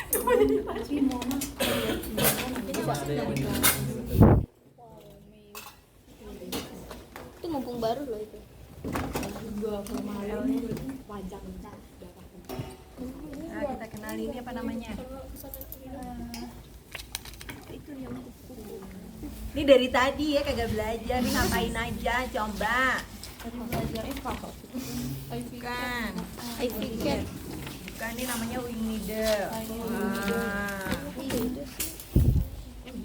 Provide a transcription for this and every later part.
Tapi Mona ini masih dari Itu mumpung baru loh itu. dua kemarin wajang Nah, kita kenali ini apa namanya? Itu yang Ini dari tadi ya kagak belajar, nih ngapain aja coba. belajar Eva kok. Bukan. I pikir Bukan, ini namanya wing needle.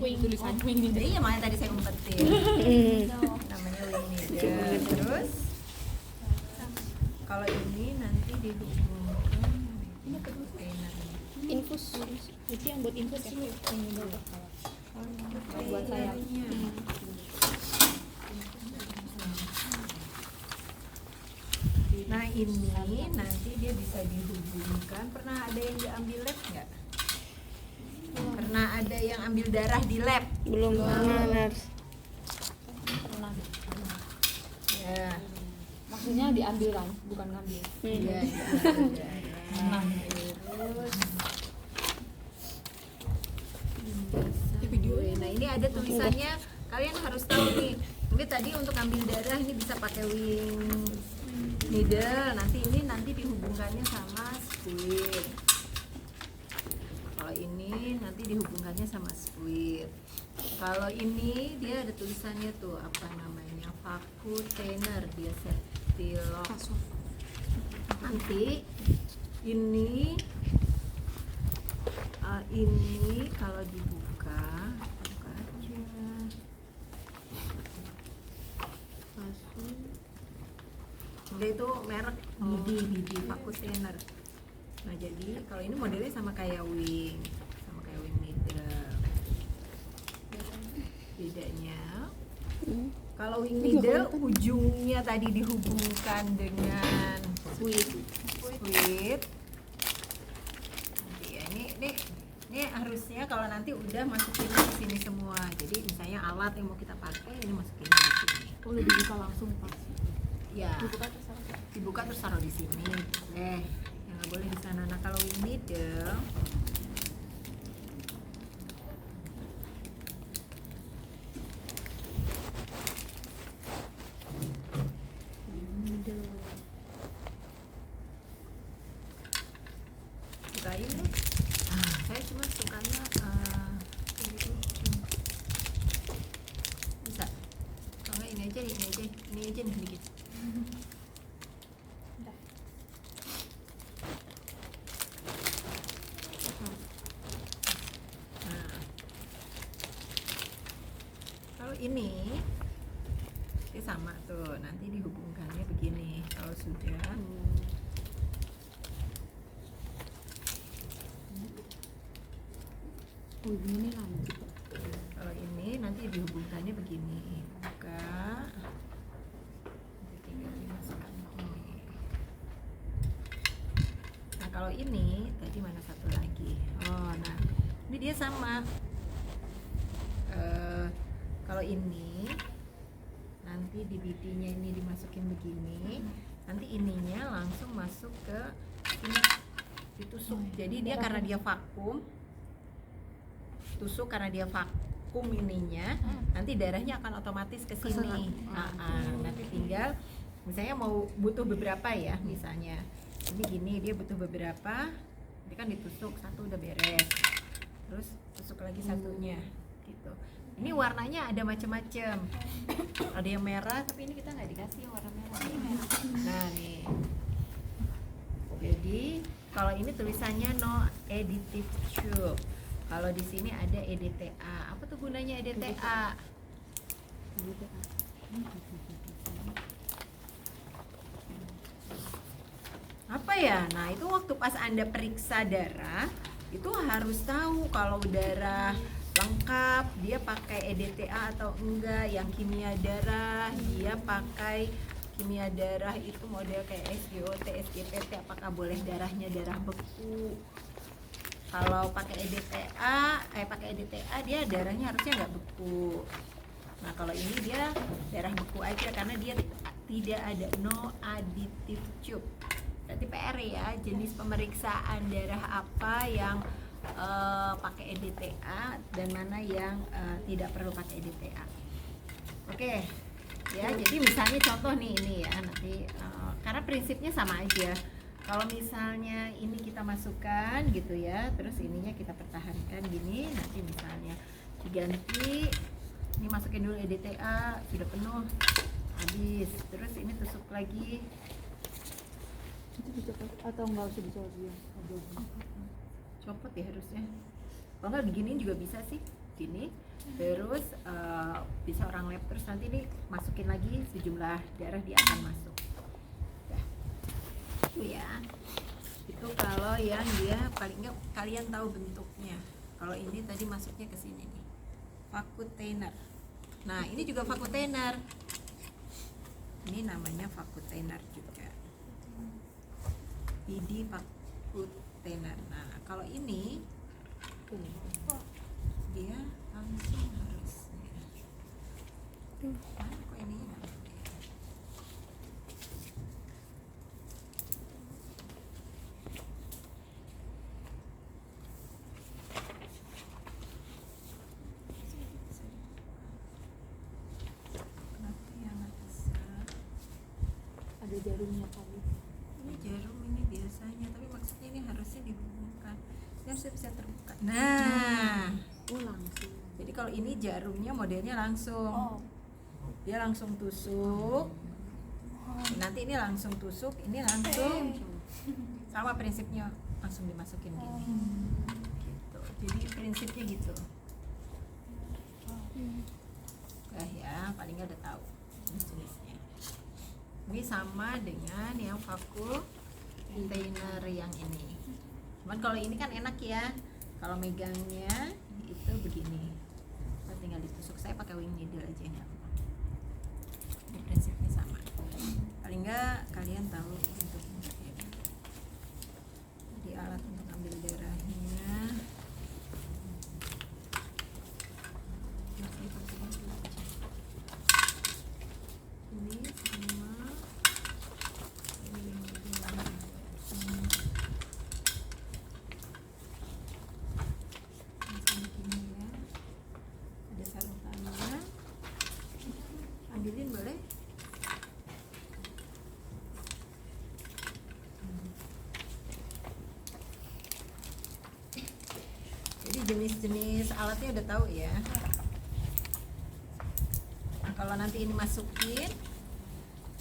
Tulisan wing ini. Jadi yang mana tadi saya umpetin. Namanya wing needle. Terus kalau ini nanti dihubungkan ini container. infus. Itu yang buat infus ya. Buat saya. Nah ini nanti dia bisa dihubungkan. Pernah ada yang diambil lab nggak? Pernah ada yang ambil darah di lab? Belum pernah nurse. Ya. Maksudnya diambil kan, bukan ngambil. Iya. Terus nah ini ada tulisannya, kalian harus tahu nih. Ini tadi untuk ambil darah ini bisa pakai wing needle. Nanti dihubungkannya sama squid. Kalau ini nanti dihubungkannya sama squid. Kalau ini dia ada tulisannya tuh apa namanya, vacuum thinner, dia setilok. Nanti ini kalau dibuka aja. Dia itu merek Bidi vacuum thinner. Nah jadi kalau ini modelnya sama kayak wing needle. Bedanya kalau wing needle ujungnya tadi dihubungkan dengan squid. Nanti ya ini harusnya kalau nanti udah masukin di sini semua. Jadi misalnya alat yang mau kita pakai ini masukin di sini. Oh, udah dibuka langsung pas. Ya. Dibuka terus apa? Dibuka terus taruh di sini. Yang nggak boleh di sana. Nah kalau wing needle bukain deh. Saya cuma sukanya bisa. Kalau ini aja nih sedikit. Kalau ini sama tuh, nanti dihubungkannya begini. Kalau sudah Ini lanjut. kalau ini nanti dihubungkannya begini. Buka. Nanti tinggal dimasukkan ini. Nah kalau ini tadi mana satu lagi? Oh nah ini dia sama. Kalau ini nanti di bidinya ini dimasukin begini, nanti ininya langsung masuk ke sini, ditusuk. Jadi dia karena dia vakum, tusuk karena dia vakum ininya, nanti darahnya akan otomatis ke sini. Nanti tinggal misalnya mau butuh beberapa ya, misalnya ini gini dia butuh beberapa, ini kan ditusuk satu udah beres, terus tusuk lagi satunya gitu. Ini warnanya ada macam-macam, ada yang merah tapi ini kita nggak dikasih yang warna merah. Nah nih, jadi kalau ini tulisannya no additive tube. Kalau di sini ada EDTA. Apa tuh gunanya EDTA? Apa ya? Nah itu waktu pas Anda periksa darah itu harus tahu kalau darah lengkap dia pakai EDTA atau enggak. Yang kimia darah dia pakai kimia darah itu model kayak SGOT, SGPT, apakah boleh darahnya darah beku. Kalau pakai EDTA dia darahnya harusnya nggak beku. Nah kalau ini dia darah beku aja karena dia tidak ada no additive tube. Berarti PR ya, jenis pemeriksaan darah apa yang pakai EDTA dan mana yang tidak perlu pakai EDTA. Oke, ya. Jadi misalnya contoh nih ini ya, nanti karena prinsipnya sama aja. Kalau misalnya ini kita masukkan gitu ya, terus ininya kita pertahankan gini, nanti misalnya diganti, ini masukin dulu EDTA, sudah penuh, habis, terus ini tusuk lagi. Itu dicopot atau nggak usah dicopot ya? Copot ya harusnya. Kalau nggak beginiin juga bisa sih, gini. Terus bisa orang lab, terus nanti ini masukin lagi sejumlah darah dia akan masuk. Ya. Itu ya. Itu kalau yang dia paling nggak kalian tahu bentuknya. Kalau ini tadi masuknya ke sini nih. Vacuum. Nah, ini juga vacuum. Ini namanya vacuum juga. PD vacuum. Nah, kalau ini dia langsung harusnya. Mana kok ini? Kenapa yang bisa? Ada jarumnya tadi. Ini jarum ini biasanya, tapi maksudnya ini harusnya dihubungkan. Ini harusnya bisa terbuka. Nah, Langsung. jadi kalau ini jarumnya modelnya langsung, dia langsung tusuk. Nanti ini langsung tusuk, ini langsung sama prinsipnya langsung dimasukin gini. Gitu. Jadi prinsipnya gitu. Nah ya, paling nggak udah tahu jenisnya. Ini sama dengan yang vacuum container yang ini. Cuman kalau ini kan enak ya, kalau megangnya itu begini, nah, tinggal ditusuk. Saya pakai wing needle aja nggak apa-apa. Ini prinsipnya sama. Paling nggak kalian tahu bentuknya. Jadi alat untuk ambil darahnya. Masih pakainya dulu aja. Ini sama. Ini wing needle. Gini ya, ada sarung tangan, ambilin boleh. Jadi jenis-jenis alatnya udah tahu ya. Nah, kalau nanti ini masukin,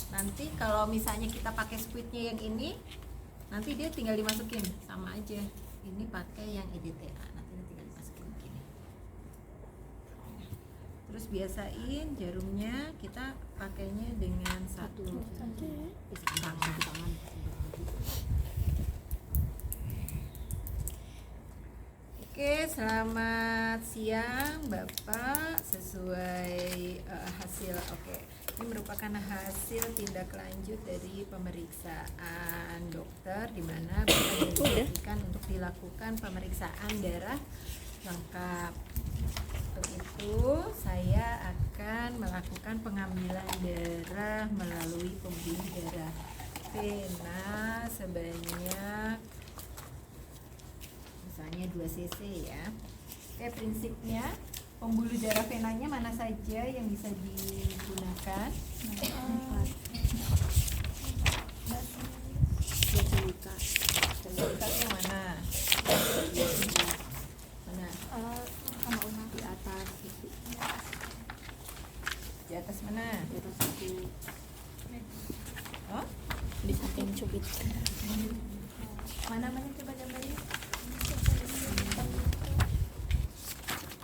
nanti kalau misalnya kita pakai squidnya yang ini, nanti dia tinggal dimasukin sama aja. Ini pakai yang EDTA. Terus biasain jarumnya kita pakainya dengan satu tangan. Oke, selamat siang Bapak. Sesuai hasil, oke. Ini merupakan hasil tindak lanjut dari pemeriksaan dokter di mana Bapak diinstruksikan untuk dilakukan pemeriksaan darah lengkap. Untuk itu saya akan melakukan pengambilan darah melalui pembuluh darah vena sebanyak misalnya 2 cc ya. Oke, prinsipnya pembuluh darah venanya mana saja yang bisa digunakan? Basilikas yang mana? Di atas itu. Di atas mana? Di atas itu. Oh? Di samping cubit. Mana coba gambarnya?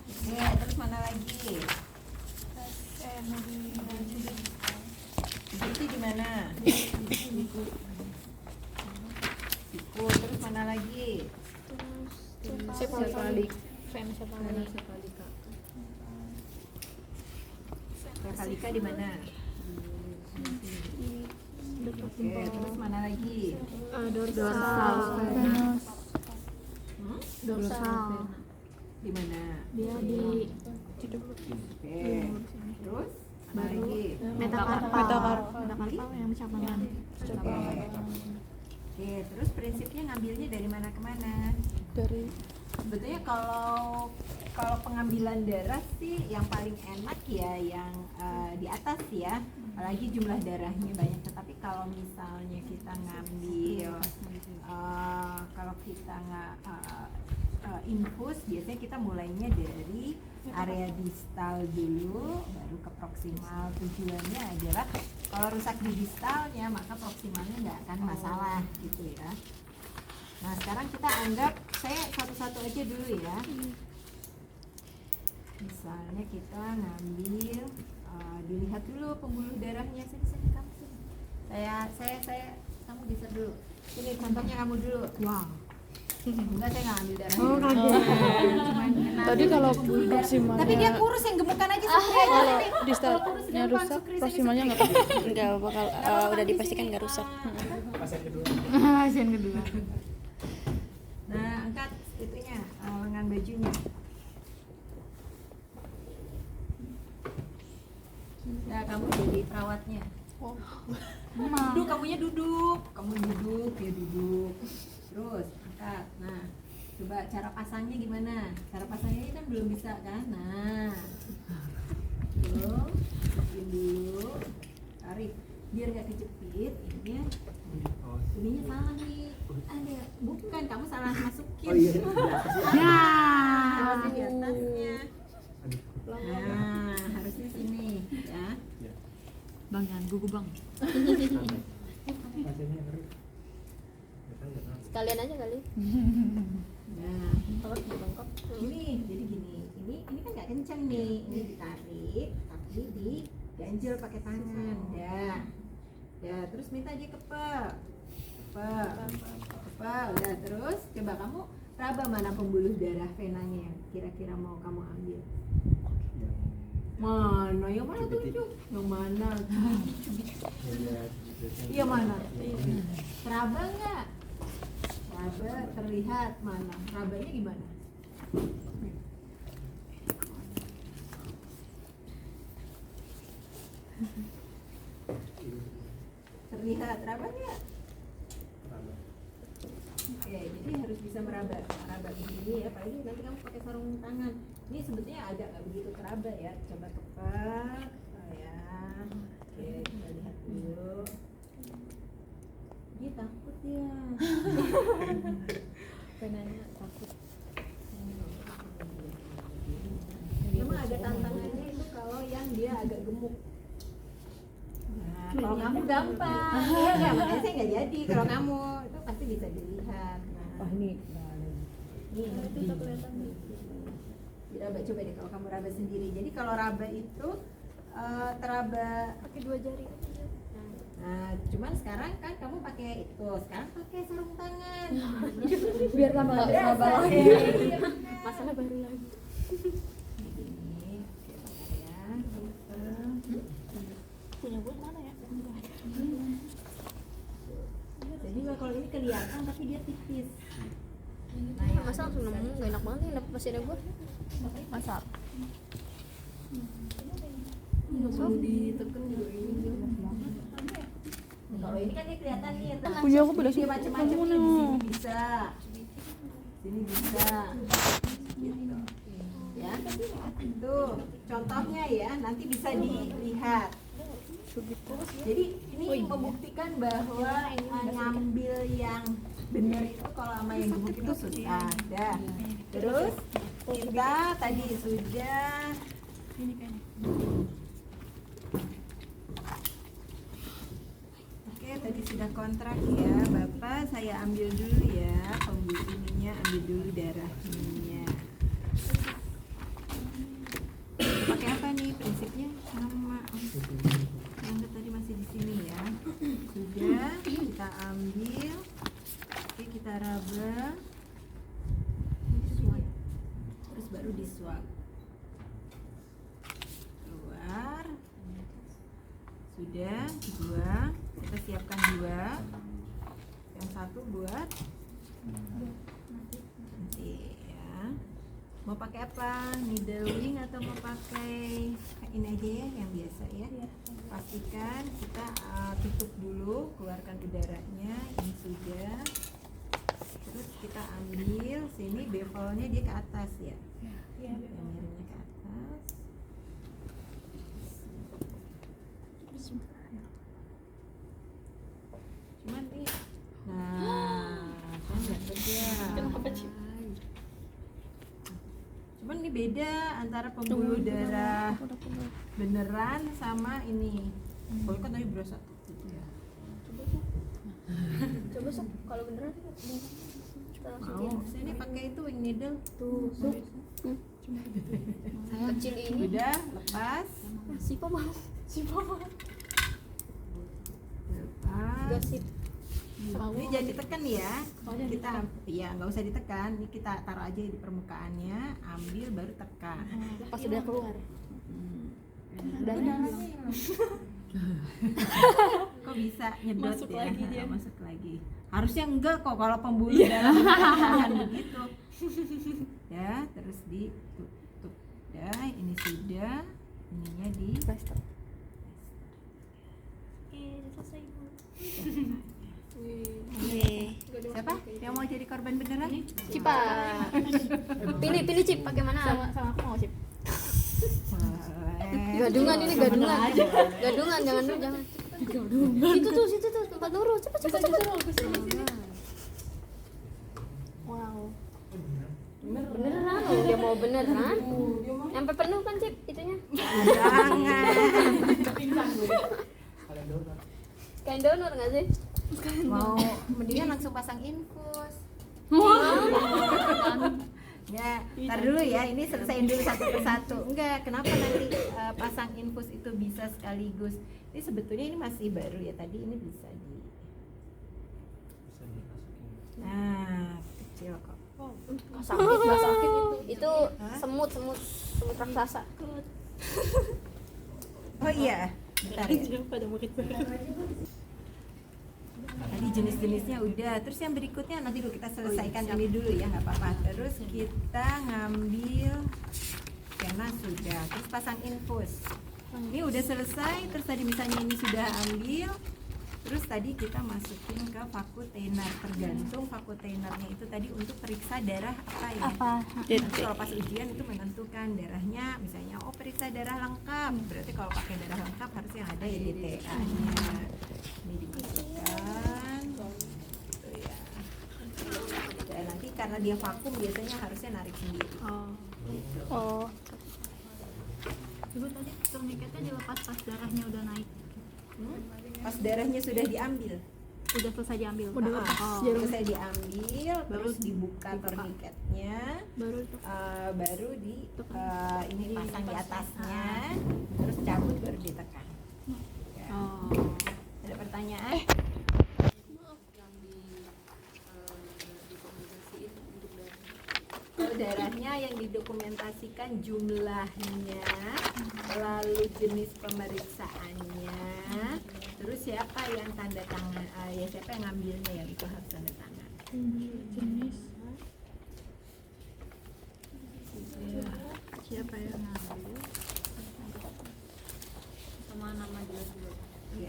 Oke, terus mana lagi? Jadi di mana? Siku. Terus mana lagi? Sepalik. Fem siapa Mana lagi? sepalika? Kepalika di mana? Oke, terus mana lagi? Dorsal. Dorsal. Di mana? Dia di Oke. Terus mana lagi? metakarpal yang cabang. Oke, terus prinsipnya ngambilnya dari mana ke mana? Dari Sebetulnya kalau pengambilan darah sih yang paling enak ya yang di atas ya, apalagi jumlah darahnya banyak. Tetapi kalau misalnya kita ngambil kalau kita nggak infus, biasanya kita mulainya dari area distal dulu, baru ke proksimal. Tujuannya adalah kalau rusak di distalnya, maka proksimalnya nggak akan masalah gitu ya. Nah sekarang kita anggap, saya satu-satu aja dulu ya. Misalnya kita ngambil, dilihat dulu pembuluh darahnya. Sini kamu sini. Saya kamu geser dulu. Ini contohnya kamu dulu. Wow. Enggak, saya nggak ambil darah. Oh, kaget. Tadi kalau proksimalnya, Tapi dia kurus, yang gemukan aja kalau distalnya rusak, proksimalnya nggak apa-apa. Enggak bakal udah dipastikan nggak rusak. Pasien kedua. Nah, angkat itunya, lengan bajunya. Nah, kamu jadi perawatnya. Duduk, kamunya duduk. Kamu duduk, dia duduk. Terus angkat. Nah, coba cara pasangnya gimana? Cara pasangnya ini kan belum bisa kan? Nah, tuh, masukin dulu, tarik. Biar nggak kejepit, ininya salah nih. Ada, bukan, kamu salah masukin. Harusnya di atasnya. Nah, harusnya sini ya. Bang, jangan gugu bang. Sekalian aja kali. Nah, Kalau di bengkok. gini, jadi gini. Ini kan nggak kencang nih. Ini ditarik, tapi diganjel pakai tangan. Ya, terus minta aja kepel. Udah, terus coba kamu raba mana pembuluh darah venanya yang kira-kira mau kamu ambil. Mana? Yang mana tunjuk? Yang mana? Iya mana? Raba nggak? Raba terlihat mana? Rabanya gimana? Terlihat rabanya? Oke, jadi harus bisa meraba begini ya, apalagi nanti kamu pakai sarung tangan. Ini sebetulnya agak nggak begitu teraba ya. Coba tepat, ya. Oke, kita lihat dulu. Dia takut ya. Penanya takut. Memang ada tantangannya itu kalau yang dia agak gemuk. Nah, kalau kamu gampang, iya nggak? Makanya saya nggak jadi. Kalau kamu itu pasti bisa dilihat. Nah, ini diraba, coba deh kalau kamu raba sendiri. Jadi kalau raba itu teraba Pakai 2 jari. Nah, cuman sekarang kan kamu pakai itu, sekarang pakai sarung tangan. Biar tambah Berasa lagi. deh. Masalah baru lagi. Ini, oke, bentar ya. Punya gue mana ya? Jadi kalau ini kelihatan tapi dia tipis. Nah, masa langsung nemu, gak enak banget nih dapet pasiennya gue. Masak. Nggak perlu diteken juga ini. Kalau ini kan dia kelihatan nih. Punya aku beda sih. Macam-macam Kamu nih, di nih. sini bisa. Sini bisa. Gitu. Ya. Tuh, contohnya ya, nanti bisa dilihat. Jadi ini membuktikan bahwa ngambil yang benar itu kalau sama yang gemuk itu susah. Dah. Terus kita tadi sudah tadi sudah kontrak ya, Bapak. Saya ambil dulu ya pembuluh ininya, ambil dulu darahnya. Pakai apa nih? Prinsipnya sama. Yang tadi masih di sini ya. Sudah, kita ambil. Oke, kita raba. Terus baru disuap. Keluar. Sudah, 2. Kita siapkan 2. Yang satu buat nanti ya. Mau pakai apa? Needle wing atau mau pakai ini aja ya, yang biasa ya. Pastikan kita tutup dulu, keluarkan udaranya. Ini sudah. terus kita ambil sini bevelnya dia ke atas ya. Yang miringnya ke atas. Cuman nih, nah kan dapet ya. Cuman ini beda antara pembuluh darah beneran sama ini. Kalau kan tadi berasa gitu ya. Coba sok kalau beneran kita langsung Mau sini pakai itu wing needle. tuh. Kecil ini. Udah lepas. Si Papa mau. Lepas. Gosip. Ini jangan ditekan ya. Kita ya nggak usah ditekan. Ini kita taruh aja di permukaannya, ambil baru tekan. Pas udah keluar. Kok bisa nyedot Masuk ya? lagi dia. Masuk lagi. Harusnya enggak kok kalau pembuluh darah bukan begitu. Ya, terus ditutup. Ya, ini sudah. Ininya di Plaster. Selesai. siapa? Yang mau jadi korban beneran? Cipa. Pilih Cip pakai mana? Sama aku mau sip. Gadungan ini gadungan. Gadungan jangan dulu jangan. Situ tuh tempat Nurul. Cepet. Wow. Beneran loh, dia mau beneran. Sampai penuh kan Cip itunya. Jangan. Kain donor nggak sih? Mau mendingan langsung pasang infus. Ya, ntar dulu ya, ini selesaiin dulu satu persatu. Enggak, kenapa nanti pasang infus itu bisa sekaligus? Ini sebetulnya ini masih baru ya, tadi ini bisa di. Nah, kecil kok. Sakit nggak sakit itu? Itu semut raksasa. Oh iya, bentar ya. Tadi jenis-jenisnya udah, terus yang berikutnya nanti dulu kita selesaikan ini dulu ya, nggak apa-apa. Terus kita ngambil pena sudah, terus pasang infus. Ini udah selesai, terus tadi misalnya ini sudah ambil, terus tadi kita masukin ke vakuteiner, tergantung vakuteinernya itu tadi untuk periksa darah apa ya. Nanti kalau pas ujian itu menentukan darahnya, misalnya periksa darah lengkap, berarti kalau pakai darah lengkap harus yang ada EDTA-nya. Ini dimasukkan gitu ya. Dan nanti karena dia vakum biasanya harusnya narik sendiri. Oh. Ibu tadi turniketnya dilepas pas darahnya udah naik. Pas darahnya sudah diambil, Udah selesai diambil. selesai diambil, terus dibuka torniketnya, baru di ini pasang di atasnya, terus cabut baru ditekan. Ya. Ada pertanyaan? Kalau darahnya yang didokumentasikan jumlahnya, lalu jenis pemeriksaannya, terus siapa yang tanda tangan, ya siapa yang ngambilnya yang itu harus tanda tangan. Jenis. Siapa yang ngambil? Sama nama jelas juga. Ya.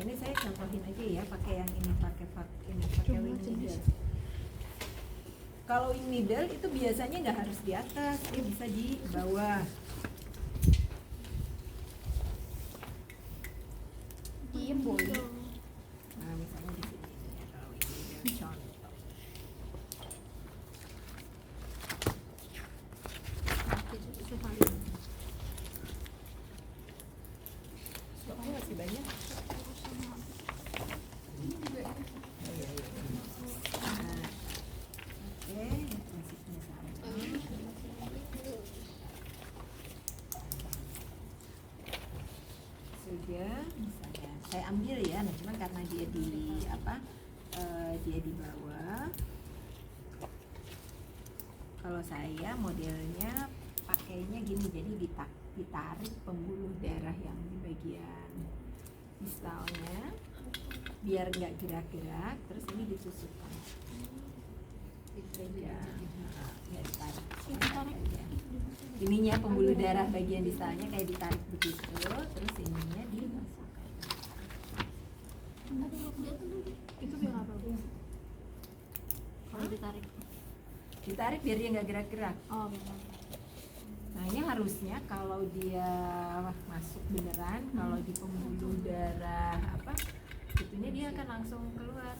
Ini saya contohin aja ya, pakai yang ini, pakai wing needle. Kalau wing needle itu biasanya nggak harus di atas, dia bisa di bawah. Diem boleh. Nah, misalnya di sini ya, kalau wing needle contoh. Stoknya masih banyak. Sudah, misalnya saya ambil ya, nah cuman karena dia di dia di bawah. Kalau saya modelnya pakainya gini, jadi ditarik pembuluh darah yang di bagian distalnya biar nggak gerak-gerak, terus ini ditusukkan. Ya, nggak ditarik. Aja. Ininya pembuluh darah bagian distalnya kayak ditarik begitu, terus ininya dimasukkan. Itu biar apa, Bu? Kalau ditarik. Ditarik biar dia nggak gerak-gerak. Oh, benar. Nah ini harusnya kalau dia masuk beneran, kalau di pembuluh darah apa, itunya dia akan langsung keluar.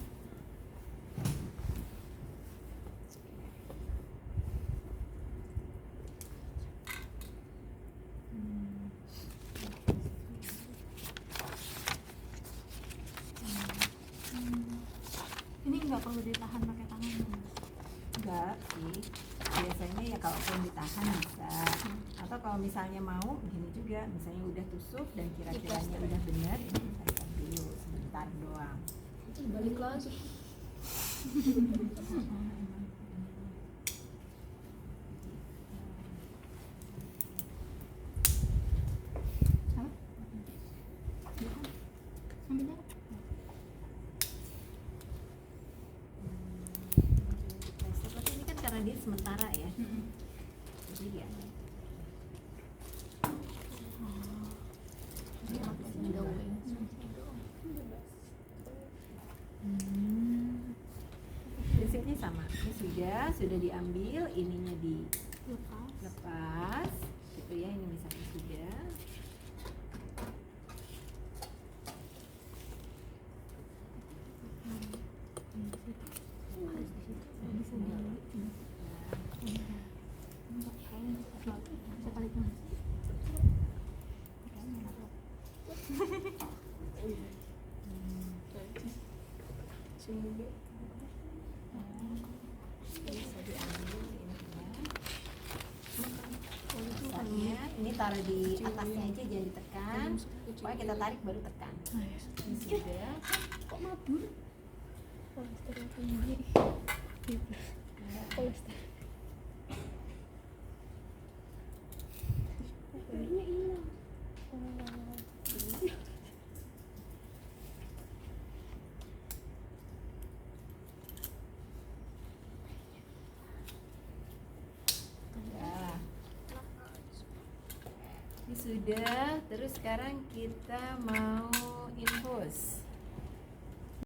Ini nggak perlu ditahan pakai tangan. Enggak sih, biasanya ya kalau pun ditahan bisa, atau kalau misalnya mau gini juga, misalnya udah tusuk dan kira-kiranya udah benar, ini bisa dulu sebentar doang. Balik lagi. Sama? Ambil darah. Tapi ini kan karena dia sementara ya, jadi ya. Prinsipnya sama, ini sudah diambil, ininya dilepas, gitu ya, ini misalnya sudah. Bisa diambil ininya. Ini taruh di atasnya aja, jangan ditekan. Pokoknya kita tarik baru tekan. Ini sudah. Kok mabur? Kolesterol tinggi. Kolesterol. Kolesterolnya hilang. Ya. Ini sudah. Terus sekarang kita mau infus.